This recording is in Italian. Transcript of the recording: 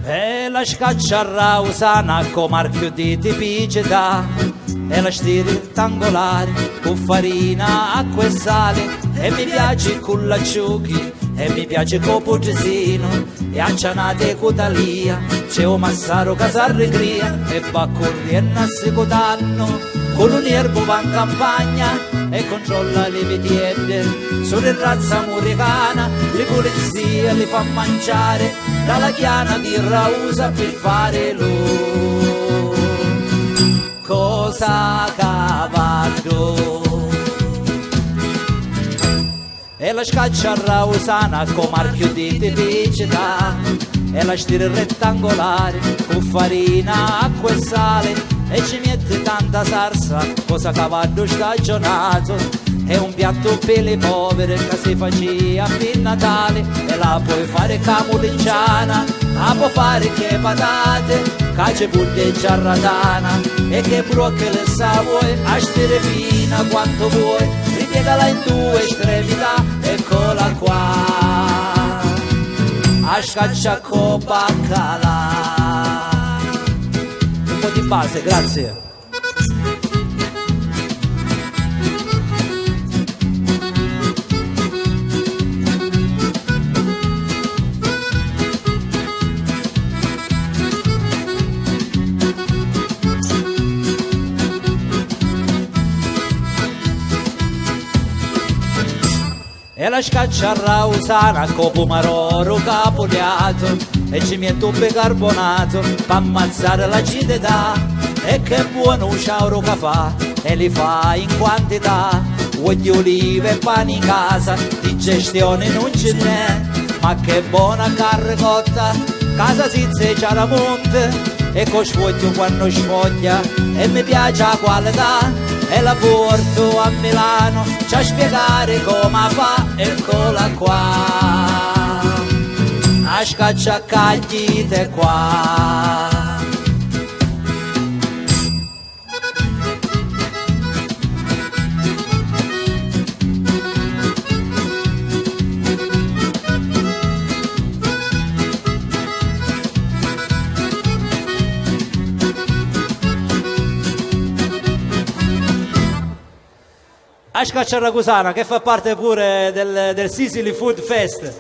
E la scaccia usana con marchio di tipicità, e la stile rettangolare con farina, acqua e sale, e mi piace con l'acciughi, e mi piace con pugesino, e accianate con talia, c'è un massaro che s'arrecria, e va corriendo a secodanno, con un erbo va in campagna, e controlla le vitiette, sono in razza americana, le pulizie le fa mangiare, dalla chiana di rausa per fare lui. Cosa cavallo? E la scaccia rausana con marchio di tipicità, e la stile rettangolare con farina, acqua e sale, e ci mette tanta salsa, cosa cavallo stagionato, è un piatto per le povere che si faceva per Natale, e la puoi fare camulinciana, la puoi fare che patate, cace pure giarratana, e che brocche le sa vuoi, a stire fina quanto vuoi, ripiegala in due estremità, eccola qua, a scaccia con baccalà. Un po' di base, grazie. E la scaccia rausana con pomaroro capoliato, e ci metto un bicarbonato per ammazzare l'acidità, e che buono un ciauro che fa, e li fa in quantità, uoi di olive e pane in casa, di gestione non ce n'è, ma che buona carne cotta, casa si zeccia la monte, e con sfoglio quando sfoglia, e mi piace la qualità, e la porto a Milano, c'è a spiegare come fa, eccola qua, a scaccia cagliate qua. A scaccia ragusana che fa parte pure del Sicily Food Fest.